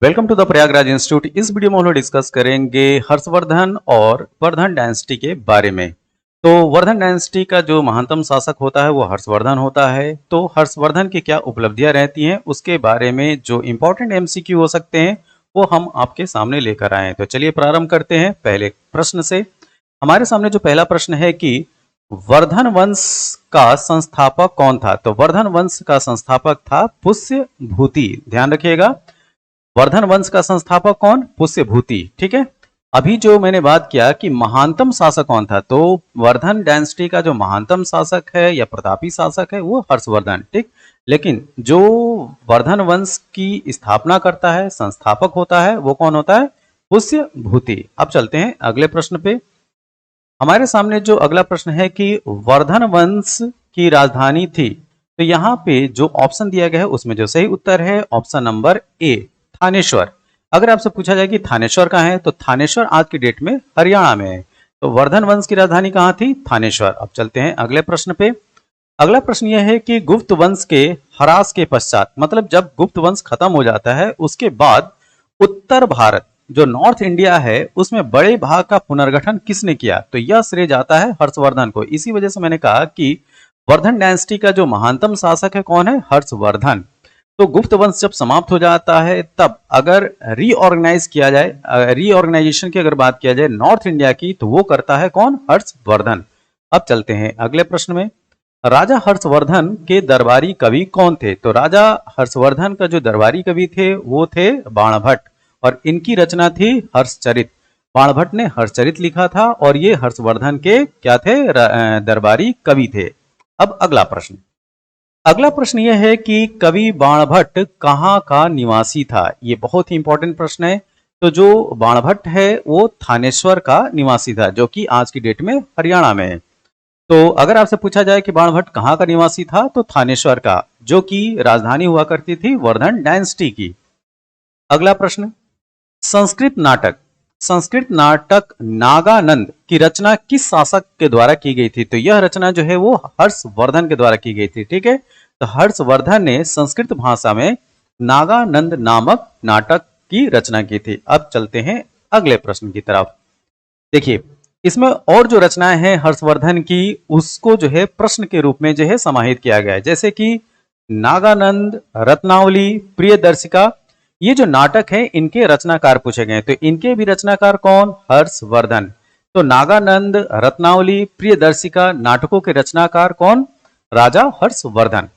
Welcome to the Prayagraj institute. इस video में हम लोग डिस्कस करेंगे हर्षवर्धन और वर्धन डायनेस्टी के बारे में। तो वर्धन डायनेस्टी का जो महानतम शासक होता है वो हर्षवर्धन होता है। तो हर्षवर्धन की क्या उपलब्धियां रहती हैं उसके बारे में जो इंपॉर्टेंट एमसीक्यू हो सकते हैं वो हम आपके सामने लेकर आए हैं। तो चलिए प्रारंभ करते हैं पहले प्रश्न से। हमारे सामने जो पहला प्रश्न है कि वर्धन वंश का संस्थापक कौन था। तो वर्धन वंश का संस्थापक था पुष्यभूति। ध्यान रखिएगा, वर्धन वंश का संस्थापक कौन? पुष्यभूति। ठीक है। अभी जो मैंने बात किया कि महानतम शासक कौन था, तो वर्धन डायनेस्टी का जो महानतम शासक है या प्रतापी शासक है वो हर्षवर्धन। ठीक। लेकिन जो वर्धन वंश की स्थापना करता है, संस्थापक होता है, वो कौन होता है? पुष्यभूति। अब चलते हैं अगले प्रश्न पे। हमारे सामने जो अगला प्रश्न है कि वर्धन वंश की राजधानी थी। तो यहाँ पे जो ऑप्शन दिया गया है उसमें जो सही उत्तर है ऑप्शन नंबर ए, थानेश्वर। अगर आपसे पूछा जाए कि थानेश्वर कहाँ है, तो थानेश्वर आज की डेट में हरियाणा में है। तो वर्धन वंश की राजधानी कहाँ थी? थानेश्वर। अब चलते हैं अगले प्रश्न पे। अगला प्रश्न यह है कि गुप्त वंश के ह्रास के पश्चात, मतलब जब गुप्त वंश खत्म हो जाता है उसके बाद उत्तर भारत जो नॉर्थ इंडिया है उसमें बड़े भाग का पुनर्गठन किसने किया? तो यह श्रेय जाता है हर्षवर्धन को। इसी वजह से मैंने कहा कि वर्धन डायनेस्टी का जो महानतम शासक है कौन है? हर्षवर्धन। तो गुप्त वंश जब समाप्त हो जाता है तब अगर रीऑर्गेनाइज किया जाए, रीऑर्गेनाइजेशन की अगर बात किया जाए नॉर्थ इंडिया की, तो वो करता है कौन? हर्षवर्धन। अब चलते हैं अगले प्रश्न में। राजा हर्षवर्धन के दरबारी कवि कौन थे? तो राजा हर्षवर्धन का जो दरबारी कवि थे वो थे बाणभट्ट, और इनकी रचना थी हर्षचरित। बाणभट्ट ने हर्षचरित लिखा था और ये हर्षवर्धन के क्या थे? दरबारी कवि थे। अब अगला प्रश्न। अगला प्रश्न यह है कि कवि बाणभट्ट कहाँ का निवासी था? ये बहुत ही इंपॉर्टेंट प्रश्न है। तो जो बाणभट्ट है वो थानेश्वर का निवासी था, जो कि आज की डेट में हरियाणा में है। तो अगर आपसे पूछा जाए कि बाणभट्ट कहाँ का निवासी था, तो थानेश्वर का, जो कि राजधानी हुआ करती थी वर्धन डायनेस्टी की। अगला प्रश्न। संस्कृत नाटक नागानंद की रचना किस शासक के द्वारा की गई थी? तो यह रचना जो है वो हर्षवर्धन के द्वारा की गई थी। ठीक है। तो हर्षवर्धन ने संस्कृत भाषा में नागानंद नामक नाटक की रचना की थी। अब चलते हैं अगले प्रश्न की तरफ। देखिए, इसमें और जो रचनाएं हैं हर्षवर्धन की उसको जो है प्रश्न के रूप में जो है समाहित किया गया है, जैसे कि नागानंद, रत्नावली, प्रियदर्शिका। ये जो नाटक है इनके रचनाकार पूछे गए। तो इनके भी रचनाकार कौन? हर्षवर्धन। तो नागानंद, रत्नावली, प्रियदर्शिका नाटकों के रचनाकार कौन? राजा हर्षवर्धन।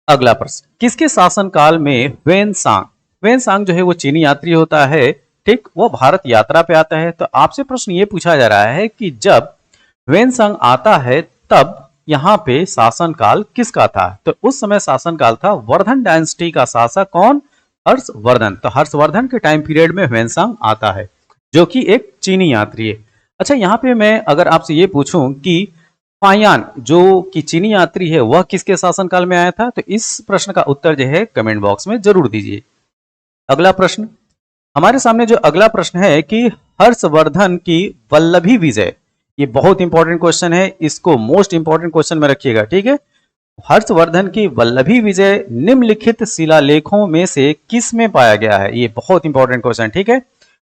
अगला प्रश्न। किसके शासनकाल में वेनसांग जो है वो चीनी यात्री होता है। ठीक। वो भारत यात्रा पे आता है। तो आपसे प्रश्न ये पूछा जा रहा है कि जब वेनसांग आता है तब यहाँ पे शासनकाल किसका था? तो उस समय शासनकाल था वर्धन डायनेस्टी का शासक कौन? हर्षवर्धन। तो हर्षवर्धन के टाइम पीरियड में वेनसांग आता है, जो कि एक चीनी यात्री है। अच्छा, यहाँ पे मैं अगर आपसे ये पूछूं कि फायान जो कि चीनी यात्री है वह किसके शासनकाल में आया था, तो इस प्रश्न का उत्तर जो है कमेंट बॉक्स में जरूर दीजिए। अगला प्रश्न। हमारे सामने जो अगला प्रश्न है कि हर्षवर्धन की वल्लभी विजय, ये बहुत इंपॉर्टेंट क्वेश्चन है, इसको मोस्ट इंपॉर्टेंट क्वेश्चन में रखिएगा। ठीक है। हर्षवर्धन की वल्लभी विजय निम्नलिखित शिलालेखों में से किस में पाया गया है? ये बहुत इंपॉर्टेंट क्वेश्चन। ठीक है।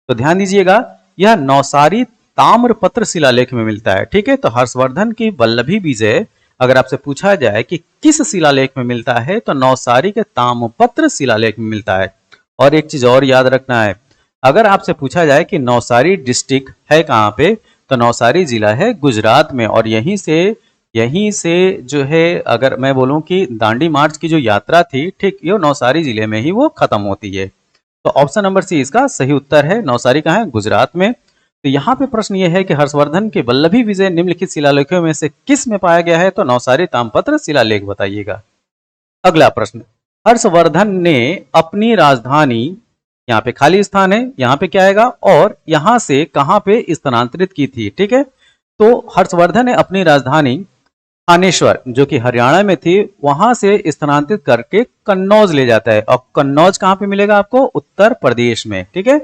तो ध्यान दीजिएगा, यह नौसारी ताम्रपत्र शिलालेख में मिलता है। ठीक है। तो हर्षवर्धन की वल्लभी विजय अगर आपसे पूछा जाए कि किस शिलालेख में मिलता है, तो नौसारी के ताम्रपत्र शिलालेख में मिलता है। और एक चीज और याद रखना है, अगर आपसे पूछा जाए कि नौसारी डिस्ट्रिक्ट है कहाँ पे, तो नौसारी जिला है गुजरात में। और यहीं से जो है अगर मैं बोलूं कि दांडी मार्च की जो यात्रा थी, ठीक, ये नौसारी जिले में ही वो खत्म होती है। तो ऑप्शन नंबर सी इसका सही उत्तर है। नौसारी कहाँ है? गुजरात में। तो यहाँ पे प्रश्न ये है कि हर्षवर्धन के वल्लभी विजय निम्नलिखित शिलालेखों में से किस में पाया गया है, तो नौसारी ताम्रपत्र शिलालेख बताइएगा। अगला प्रश्न। हर्षवर्धन ने अपनी राजधानी, यहाँ पे खाली स्थान है, यहाँ पे क्या आएगा, और यहाँ से कहाँ पे स्थानांतरित की थी? ठीक है। तो हर्षवर्धन ने अपनी राजधानी थानेश्वर जो कि हरियाणा में थी वहां से स्थानांतरित करके कन्नौज ले जाता है। और कन्नौज कहाँ पे मिलेगा आपको? उत्तर प्रदेश में। ठीक है।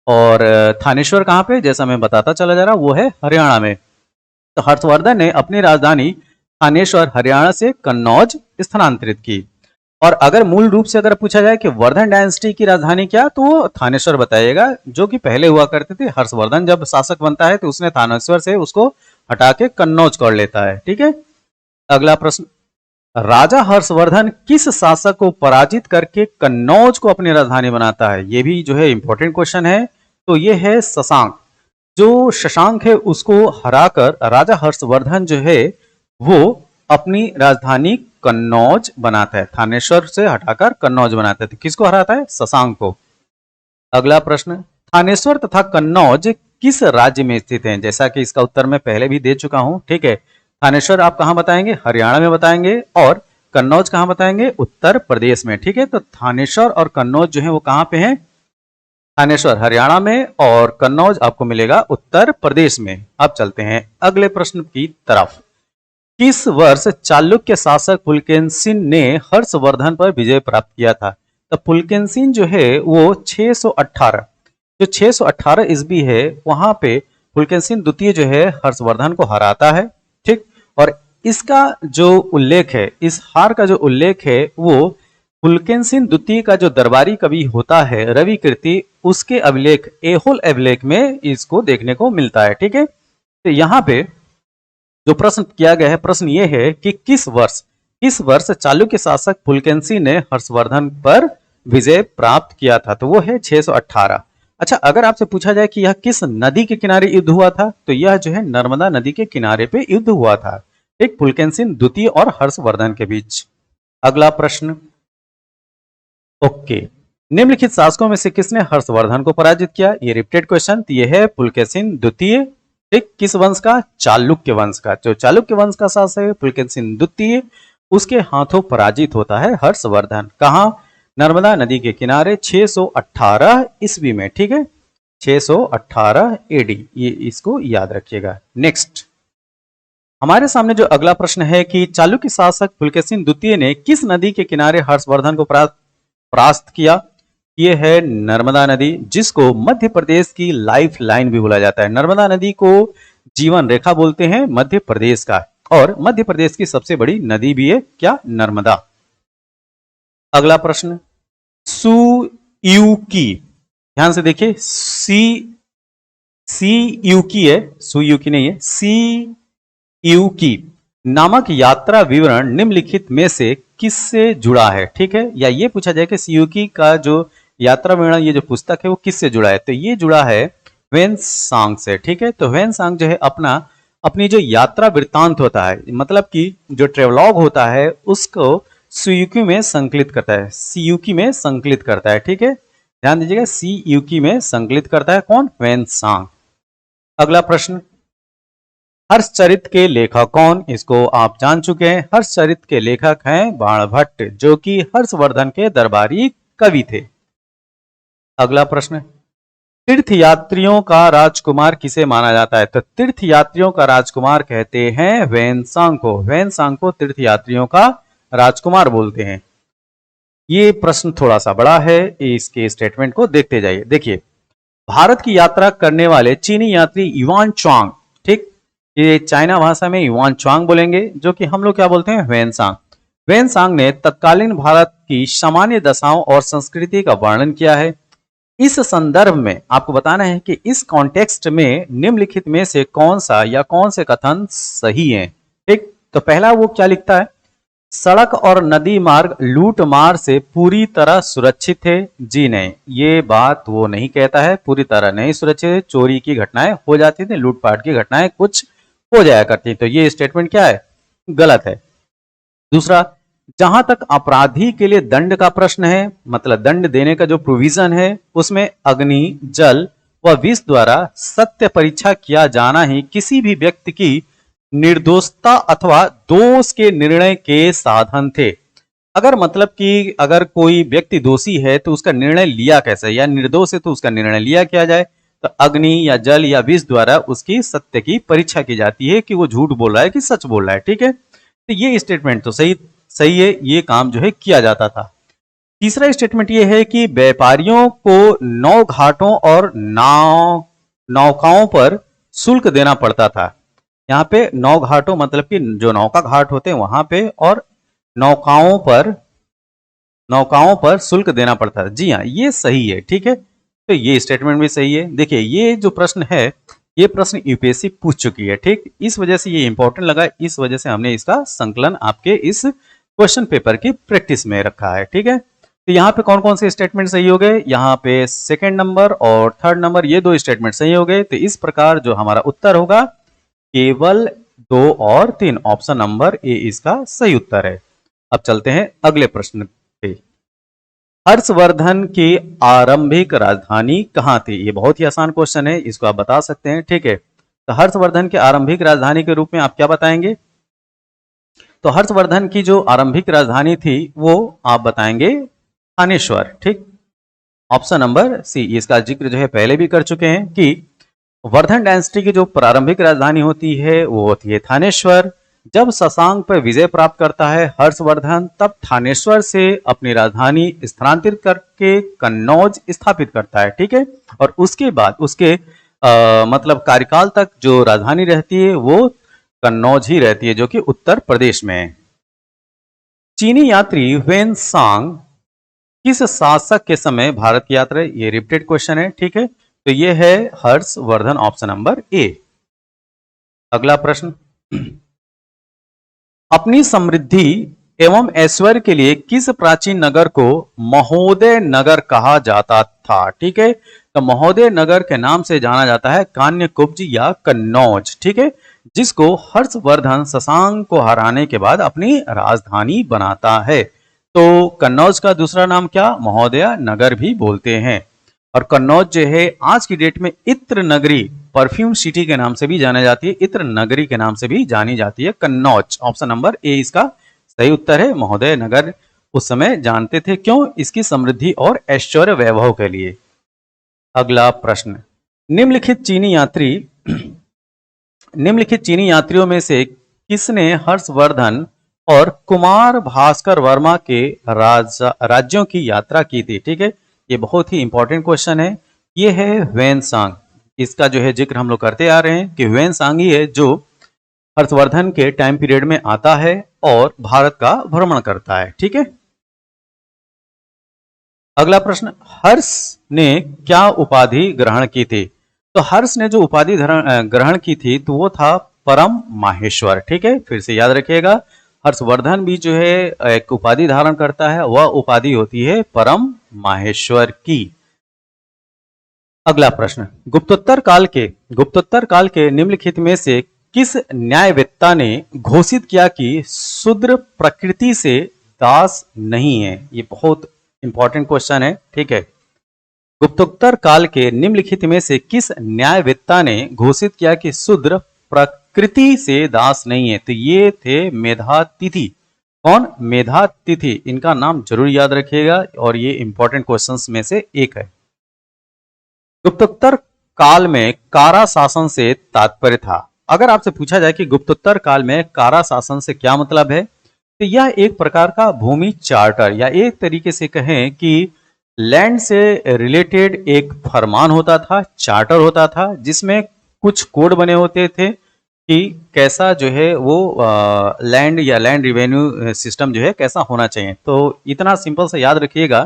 और थानेश्वर कहाँ पे, जैसा मैं बताता चला जा रहा वो है हरियाणा में। तो हर्षवर्धन ने अपनी राजधानी थानेश्वर हरियाणा से कन्नौज स्थानांतरित की। और अगर मूल रूप से अगर पूछा जाए कि वर्धन डायनेस्टी की राजधानी क्या, तो वो थानेश्वर बताइएगा, जो कि पहले हुआ करते थे। हर्षवर्धन जब शासक बनता है तो उसने थानेश्वर से उसको हटा के कन्नौज कर लेता है। ठीक है, अगला प्रश्न, राजा हर्षवर्धन किस शासक को पराजित करके कन्नौज को अपनी राजधानी बनाता है? ये भी जो है इंपॉर्टेंट क्वेश्चन है। तो ये है शशांक। जो शशांक है उसको हराकर राजा हर्षवर्धन जो है वो अपनी राजधानी कन्नौज बनाता है, थानेश्वर से हटाकर कन्नौज बनाता है। तो किसको हराता है? शशांक को। अगला प्रश्न, थानेश्वर तथा कन्नौज किस राज्य में स्थित हैं? जैसा कि इसका उत्तर मैं पहले भी दे चुका हूं। ठीक है, थानेश्वर आप कहां बताएंगे? हरियाणा में बताएंगे। और कन्नौज कहां बताएंगे? उत्तर प्रदेश में। ठीक है, तो थानेश्वर और कन्नौज जो है वो कहां पे हैं? थानेश्वर हरियाणा में और कन्नौज आपको मिलेगा उत्तर प्रदेश में। अब चलते हैं अगले प्रश्न की तरफ। किस वर्ष चालुक्य शासक पुलकेशिन ने हर्षवर्धन पर विजय प्राप्त किया था? तो पुलकेशिन जो है वो 618, जो 618 ईस्वी है वहां पे पुलकेशिन द्वितीय जो है हर्षवर्धन को हराता है। ठीक, और इसका जो उल्लेख है, इस हार का जो उल्लेख है वो पुलकेशिन द्वितीय का जो दरबारी कवि होता है रवि कीर्ति, उसके अभिलेख एहोल अभिलेख में इसको देखने को मिलता है। ठीक है, तो यहाँ पे जो प्रश्न किया गया है, प्रश्न ये है कि किस वर्ष चालुक्य शासक पुलकेशिन ने हर्षवर्धन पर विजय प्राप्त किया था? तो वो है 618। अच्छा, अगर आपसे पूछा जाए कि यह किस नदी के किनारे युद्ध हुआ था, तो यह जो है नर्मदा नदी के किनारे पे युद्ध हुआ था, एक पुलकेशिन द्वितीय और हर्षवर्धन के बीच। अगला प्रश्न, ओके, निम्नलिखित शासकों में से किसने हर्षवर्धन को पराजित किया? ये रिपीटेड क्वेश्चन। ये है पुलकेशिन द्वितीय। ठीक, किस वंश का? चालुक्य वंश का। जो चालुक्य वंश का शासक है पुलकेशिन द्वितीय, उसके हाथों पराजित होता है हर्षवर्धन। कहां? नर्मदा नदी के किनारे 618 ईस्वी में। ठीक है, 618 एडी, ये इसको याद रखिएगा। नेक्स्ट, हमारे सामने जो अगला प्रश्न है कि चालुक्य शासक पुलकेशिन द्वितीय ने किस नदी के किनारे हर्षवर्धन को परास्त किया? ये है नर्मदा नदी, जिसको मध्य प्रदेश की लाइफ लाइन भी बोला जाता है। नर्मदा नदी को जीवन रेखा बोलते हैं मध्य प्रदेश का, और मध्य प्रदेश की सबसे बड़ी नदी भी है क्या? नर्मदा। अगला प्रश्न, सुयुकी, ध्यान से देखिए, सीयुकी है, सुयुकी नहीं है, सीयुकी नामक यात्रा विवरण निम्नलिखित में से किससे जुड़ा है? ठीक है, या ये पूछा जाए कि सियुकी का जो यात्रा विवरण, ये जो पुस्तक है वो किससे जुड़ा है? तो ये जुड़ा है ह्वेनसांग से। ठीक है, तो ह्वेनसांग जो है अपनी जो यात्रा वृत्तांत होता है, मतलब कि जो ट्रेवलॉग होता है, उसको सियुकी में संकलित करता है, सियुकी में संकलित करता है। ठीक है, ध्यान दीजिएगा, सियुकी में संकलित करता है कौन? ह्वेनसांग। अगला प्रश्न, हर्षचरित के लेखक कौन? इसको आप जान चुके हैं। हर्षचरित के लेखक हैं बाणभट्ट, जो कि हर्षवर्धन के दरबारी कवि थे। अगला प्रश्न, तीर्थयात्रियों का राजकुमार किसे माना जाता है? तो तीर्थयात्रियों का राजकुमार कहते हैं ह्वेनसांग को। ह्वेनसांग को तीर्थयात्रियों का राजकुमार बोलते हैं। ये प्रश्न थोड़ा सा बड़ा है, इसके स्टेटमेंट को देखते जाइए। देखिए, भारत की यात्रा करने वाले चीनी यात्री युआन च्वांग, ठीक, ये चाइना भाषा में युआन च्वांग बोलेंगे, जो कि हम लोग क्या बोलते हैं? ह्वेनसांग। ह्वेनसांग ने तत्कालीन भारत की सामान्य दशाओं और संस्कृति का वर्णन किया है। इस संदर्भ में आपको बताना है कि इस कॉन्टेक्स्ट में निम्नलिखित में से कौन सा या कौन से कथन सही हैं। ठीक, तो पहला वो क्या लिखता है? सड़क और नदी मार्ग लूटमार से पूरी तरह सुरक्षित थे। जी नहीं, ये बात वो नहीं कहता है, पूरी तरह नहीं सुरक्षित। चोरी की घटनाएं हो जाती थी, लूटपाट की घटनाएं कुछ हो जाया करती, तो ये स्टेटमेंट क्या है? गलत है। दूसरा, जहां तक अपराधी के लिए दंड का प्रश्न है, मतलब दंड देने का जो प्रोविजन है, उसमें अग्नि, जल व विष द्वारा सत्य परीक्षा किया जाना ही किसी भी व्यक्ति की निर्दोषता अथवा दोष के निर्णय के साधन थे। अगर मतलब कि अगर कोई व्यक्ति दोषी है तो उसका निर्णय लिया कैसे, या निर्दोष है तो उसका निर्णय लिया किया जाए, तो अग्नि या जल या विष द्वारा उसकी सत्य की परीक्षा की जाती है कि वो झूठ बोल रहा है कि सच बोल रहा है। ठीक है, तो ये स्टेटमेंट तो सही है, ये काम जो है किया जाता था। तीसरा स्टेटमेंट ये है कि व्यापारियों को नौ घाटों और नौकाओं पर शुल्क देना पड़ता था। यहाँ पे नौ घाटों मतलब कि जो नौका घाट होते हैं वहां पे, और नौकाओं पर नौकाओं पर शुल्क देना पड़ता था। जी हाँ, ये सही है, ठीक है। तो ये स्टेटमेंट भी सही है। देखिए ये जो प्रश्न है, ये प्रश्न यूपीएससी पूछ चुकी है, ठीक। इस वजह से ये इंपॉर्टेंट लगा, इस वजह से हमने इसका संकलन आपके इस क्वेश्चन पेपर की प्रैक्टिस में रखा है, ठीक है। तो यहाँ पे कौन कौन से स्टेटमेंट सही हो गए, यहाँ पे सेकंड नंबर और थर्ड नंबर, ये दो स्टेटमेंट सही हो गए। तो इस प्रकार जो हमारा उत्तर होगा केवल 2 और 3, ऑप्शन नंबर ए इसका सही उत्तर है। अब चलते हैं अगले प्रश्न पे। हर्षवर्धन की आरंभिक राजधानी कहाँ थी? ये बहुत ही आसान क्वेश्चन है, इसको आप बता सकते हैं, ठीक है। तो हर्षवर्धन की आरंभिक राजधानी के रूप में आप क्या बताएंगे? तो हर्षवर्धन की जो आरंभिक राजधानी थी वो आप बताएंगे थानेश्वर, ठीक। ऑप्शन नंबर सी, इसका जिक्र जो है पहले भी कर चुके हैं कि वर्धन डायनेस्टी की जो प्रारंभिक राजधानी होती है वो होती है थानेश्वर। जब शशांक पर विजय प्राप्त करता है हर्षवर्धन, तब थानेश्वर से अपनी राजधानी स्थानांतरित करके कन्नौज स्थापित करता है, ठीक है। और उसके बाद उसके मतलब कार्यकाल तक जो राजधानी रहती है वो कन्नौज ही रहती है, जो कि उत्तर प्रदेश में है। चीनी यात्री वेन सांग किस शासक के समय भारत की यात्रा? ये रिपीटेड क्वेश्चन है, ठीक है। तो ये है हर्षवर्धन, ऑप्शन नंबर ए। अगला प्रश्न, अपनी समृद्धि एवं ऐश्वर्य के लिए किस प्राचीन नगर को महोदय नगर कहा जाता था? ठीक है, तो महोदय नगर के नाम से जाना जाता है कान्यकुब्ज या कन्नौज, ठीक है, जिसको हर्षवर्धन शशांक को हराने के बाद अपनी राजधानी बनाता है। तो कन्नौज का दूसरा नाम क्या? महोदय नगर भी बोलते हैं। और कन्नौज जो है आज की डेट में इत्र नगरी, परफ्यूम सिटी के नाम से भी जानी जाती है, इत्र नगरी के नाम से भी जानी जाती है कन्नौज। ऑप्शन नंबर ए इसका सही उत्तर है। महोदय नगर उस समय जानते थे, क्यों? इसकी समृद्धि और ऐश्वर्य वैभव के लिए। अगला प्रश्न, निम्नलिखित चीनी यात्रियों में से किसने हर्षवर्धन और कुमार भास्कर वर्मा के राज्यों की यात्रा की थी? ठीक है, ये बहुत ही इंपॉर्टेंट क्वेश्चन है। ये है ह्वेनसांग, इसका जो है जिक्र हम लोग करते आ रहे हैं कि ह्वेनसांग ही है जो हर्षवर्धन के टाइम पीरियड में आता है और भारत का भ्रमण करता है, ठीक है। अगला प्रश्न, हर्ष ने क्या उपाधि ग्रहण की थी? तो हर्ष ने जो उपाधि ग्रहण की थी तो वो था परम माहेश्वर, ठीक है। फिर से याद रखिएगा, हर्षवर्धन भी जो है एक उपाधि धारण करता है, वह उपाधि होती है परम माहेश्वर की। अगला प्रश्न, गुप्तोत्तर काल के निम्नलिखित में से किस न्यायवेत्ता ने घोषित किया कि शूद्र प्रकृति से दास नहीं है? ये बहुत इंपॉर्टेंट क्वेश्चन है, ठीक है। गुप्तोत्तर काल के निम्नलिखित में से किस न्यायवेत्ता ने घोषित किया कि शूद्र प्रकृति से दास नहीं है? तो ये थे मेधातिथि। कौन? मेधातिथि। इनका नाम जरूर याद रखिएगा और ये इंपॉर्टेंट क्वेश्चंस में से एक है। गुप्तोत्तर काल में कारा शासन से तात्पर्य था। अगर आपसे पूछा जाए कि गुप्तोत्तर काल में कारा शासन से क्या मतलब है, तो यह एक प्रकार का भूमि चार्टर या एक तरीके से कहें कि लैंड से रिलेटेड एक फरमान होता था, चार्टर होता था, जिसमें कुछ कोड बने होते थे कि कैसा जो है वो लैंड या लैंड रिवेन्यू सिस्टम जो है कैसा होना चाहिए। तो इतना सिंपल से याद रखिएगा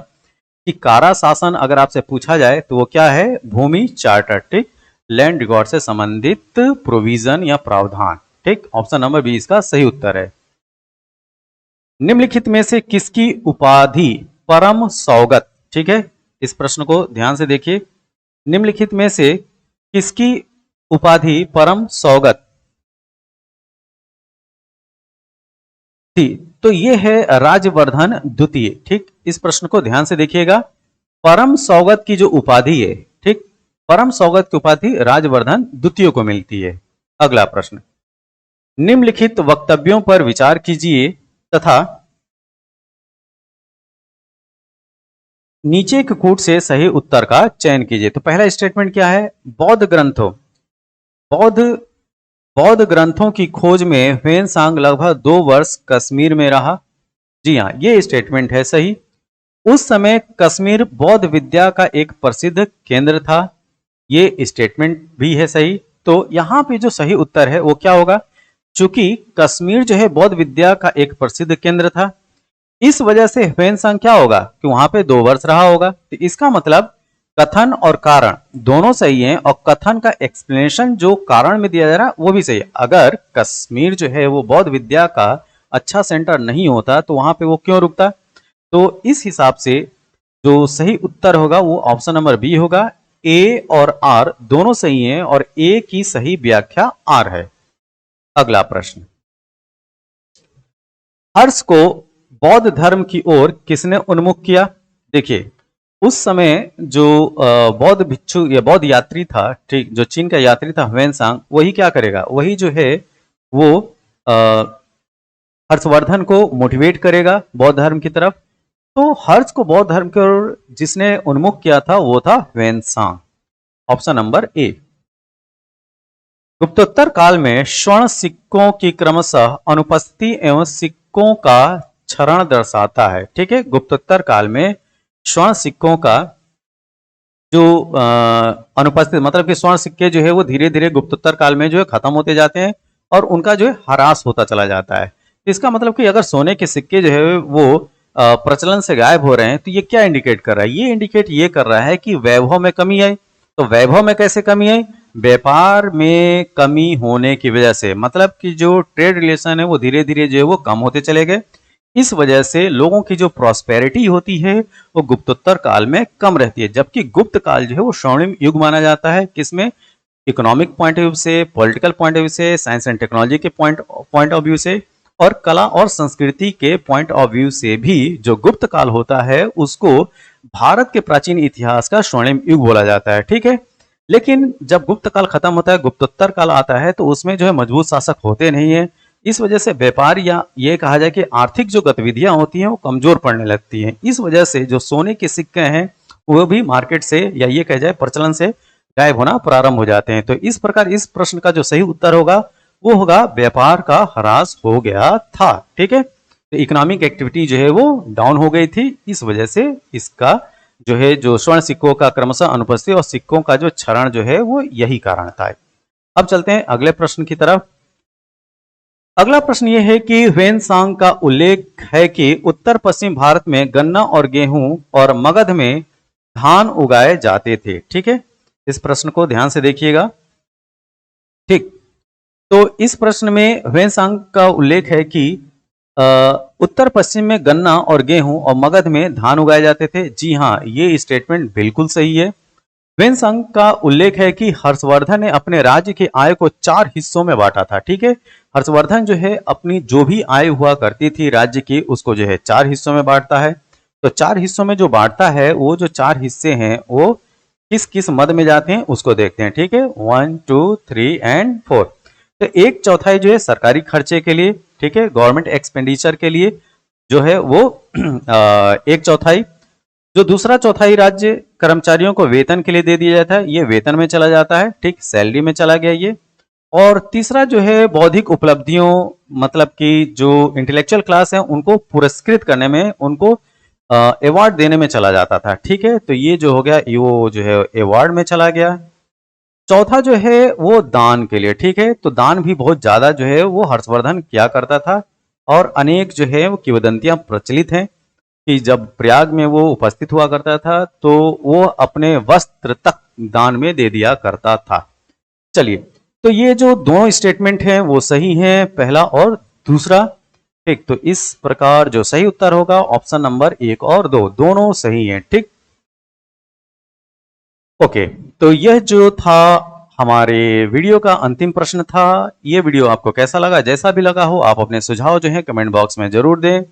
कि कारा शासन अगर आपसे पूछा जाए तो वो क्या है? भूमि चार्टर, ठीक, लैंड रिकॉर्ड से संबंधित प्रोविजन या प्रावधान, ठीक। ऑप्शन नंबर बी इसका सही उत्तर है। निम्नलिखित में से किसकी उपाधि परम सौगत? ठीक है, इस प्रश्न को ध्यान से देखिए। निम्नलिखित में से किसकी उपाधि परम सौगत थी? तो ये है राजवर्धन द्वितीय, ठीक। इस प्रश्न को ध्यान से देखिएगा। परम सौगत की जो उपाधि है, ठीक, परम सौगत की उपाधि राजवर्धन द्वितीय को मिलती है। अगला प्रश्न, निम्नलिखित वक्तव्यों पर विचार कीजिए तथा नीचे के कूट से सही उत्तर का चयन कीजिए। तो पहला स्टेटमेंट क्या है? बौद्ध ग्रंथों की खोज में ह्वेनसांग लगभग 2 वर्ष कश्मीर में रहा। जी हाँ, ये स्टेटमेंट है सही। उस समय कश्मीर बौद्ध विद्या का एक प्रसिद्ध केंद्र था। ये स्टेटमेंट भी है सही। तो यहाँ पे जो सही उत्तर है वो क्या होगा? चूंकि कश्मीर जो है बौद्ध विद्या का एक प्रसिद्ध केंद्र था, इस वजह से ह्वेनसांग क्या होगा कि वहां पे 2 वर्ष रहा होगा। तो इसका मतलब कथन और कारण दोनों सही हैं, और कथन का एक्सप्लेनेशन जो कारण में दिया जा रहा है वो भी सही है। अगर कश्मीर जो है वो बौद्ध विद्या का अच्छा सेंटर नहीं होता तो वहां पे वो क्यों रुकता। तो इस हिसाब से जो सही उत्तर होगा वो ऑप्शन नंबर बी होगा। ए और आर दोनों सही हैं और ए की सही व्याख्या आर है। अगला प्रश्न, हर्ष को बौद्ध धर्म की ओर किसने उन्मुख किया। देखिए उस समय जो बौद्ध भिक्षु या बौद्ध यात्री था, ठीक, जो चीन का यात्री था ह्वेनसांग, वही क्या करेगा, वही जो है वो हर्षवर्धन को मोटिवेट करेगा बौद्ध धर्म की तरफ। तो हर्ष को बौद्ध धर्म की ओर जिसने उन्मुख किया था वो था ह्वेनसांग। Option number A. गुप्तोत्तर काल में स्वर्ण सिक्कों की क्रमशः अनुपस्थिति एवं सिक्कों का क्षरण दर्शाता है। ठीक है, गुप्तोत्तर काल में स्वर्ण सिक्कों का जो अनुपस्थित, मतलब कि स्वर्ण सिक्के जो है वो धीरे धीरे गुप्तोत्तर काल में जो है खत्म होते जाते हैं और उनका जो है ह्रास होता चला जाता है। इसका मतलब कि अगर सोने के सिक्के जो है वो प्रचलन से गायब हो रहे हैं तो ये क्या इंडिकेट कर रहा है, ये इंडिकेट ये कर रहा है कि वैभव में कमी आई। तो वैभव में कैसे कमी आई, व्यापार में कमी होने की वजह से, मतलब कि जो ट्रेड रिलेशन है वो धीरे धीरे जो है वो कम होते चले गए। इस वजह से लोगों की जो प्रॉस्पेरिटी होती है वो गुप्तोत्तर काल में कम रहती है, जबकि गुप्त काल जो है वो स्वर्णिम युग माना जाता है। किसमें, इकोनॉमिक पॉइंट ऑफ व्यू से, पॉलिटिकल पॉइंट ऑफ व्यू से, साइंस एंड टेक्नोलॉजी के पॉइंट ऑफ व्यू से, और कला और संस्कृति के पॉइंट ऑफ व्यू से भी जो गुप्त काल होता है उसको भारत के प्राचीन इतिहास का स्वर्णिम युग बोला जाता है। ठीक है, लेकिन जब गुप्त काल खत्म होता है, गुप्तोत्तर काल आता है, तो उसमें जो है मजबूत शासक होते नहीं है। इस वजह से व्यापार या ये कहा जाए कि आर्थिक जो गतिविधियां होती हैं वो कमजोर पड़ने लगती हैं। इस वजह से जो सोने के सिक्के हैं वो भी मार्केट से या ये कहा जाए प्रचलन से गायब होना प्रारंभ हो जाते हैं। तो इस प्रकार इस प्रश्न का जो सही उत्तर होगा वो होगा व्यापार का ह्रास हो गया था। ठीक है, तो इकोनॉमिक एक्टिविटी जो है वो डाउन हो गई थी, इस वजह से इसका जो है जो स्वर्ण सिक्कों का क्रमशः अनुपस्थिति और सिक्कों का जो क्षरण जो है वो यही कारण था। अब चलते हैं अगले प्रश्न की तरफ। अगला प्रश्न ये है कि ह्वेनसांग का उल्लेख है कि उत्तर पश्चिम भारत में गन्ना और गेहूं और मगध में धान उगाए जाते थे। ठीक है, इस प्रश्न को ध्यान से देखिएगा। ठीक, तो इस प्रश्न में ह्वेनसांग का उल्लेख है कि उत्तर पश्चिम में गन्ना और गेहूं और मगध में धान उगाए जाते थे। जी हाँ, ये स्टेटमेंट बिल्कुल सही है। ह्वेनसांग का उल्लेख है कि हर्षवर्धन ने अपने राज्य की आय को 4 हिस्सों में बांटा था। ठीक है, हर्षवर्धन जो है अपनी जो भी आय हुआ करती थी राज्य की उसको जो है 4 हिस्सों में बांटता है। तो 4 हिस्सों में जो बांटता है वो जो 4 हिस्से हैं वो किस किस मद में जाते हैं उसको देखते हैं। ठीक है, 1, 2, 3 एंड 4। तो 1/4 जो है सरकारी खर्चे के लिए, ठीक है, गवर्नमेंट एक्सपेंडिचर के लिए जो है वो 1/4। जो दूसरा चौथाई राज्य कर्मचारियों को वेतन के लिए दे दिया जाता है, ये वेतन में चला जाता है। ठीक, सैलरी में चला गया ये। और तीसरा जो है बौद्धिक उपलब्धियों, मतलब कि जो इंटेलेक्चुअल क्लास है उनको पुरस्कृत करने में, उनको अवार्ड देने में चला जाता था। ठीक है, तो ये जो हो गया वो जो है अवार्ड में चला गया। चौथा जो है वो दान के लिए। ठीक है, तो दान भी बहुत ज्यादा जो है वो हर्षवर्धन किया करता था और अनेक जो है वो किंवदंतियां प्रचलित हैं कि जब प्रयाग में वो उपस्थित हुआ करता था तो वो अपने वस्त्र तक दान में दे दिया करता था। चलिए, तो ये जो दोनों स्टेटमेंट हैं वो सही हैं, पहला और दूसरा। ठीक, तो इस प्रकार जो सही उत्तर होगा ऑप्शन नंबर 1 और 2 दोनों सही हैं। ठीक, ओके, तो यह जो था हमारे वीडियो का अंतिम प्रश्न था। ये वीडियो आपको कैसा लगा, जैसा भी लगा हो आप अपने सुझाव जो है कमेंट बॉक्स में जरूर दें।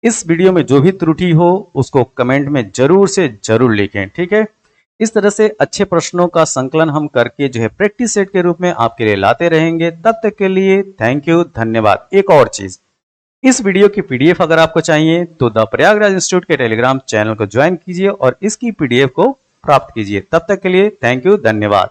इस वीडियो में जो भी त्रुटि हो उसको कमेंट में जरूर से जरूर लिखें। ठीक है, इस तरह से अच्छे प्रश्नों का संकलन हम करके जो है प्रैक्टिस सेट के रूप में आपके लिए लाते रहेंगे। तब तक के लिए थैंक यू, धन्यवाद। एक और चीज, इस वीडियो की पीडीएफ अगर आपको चाहिए तो द प्रयागराज इंस्टीट्यूट के टेलीग्राम चैनल को ज्वाइन कीजिए और इसकी पीडीएफ को प्राप्त कीजिए। तब तक के लिए थैंक यू, धन्यवाद।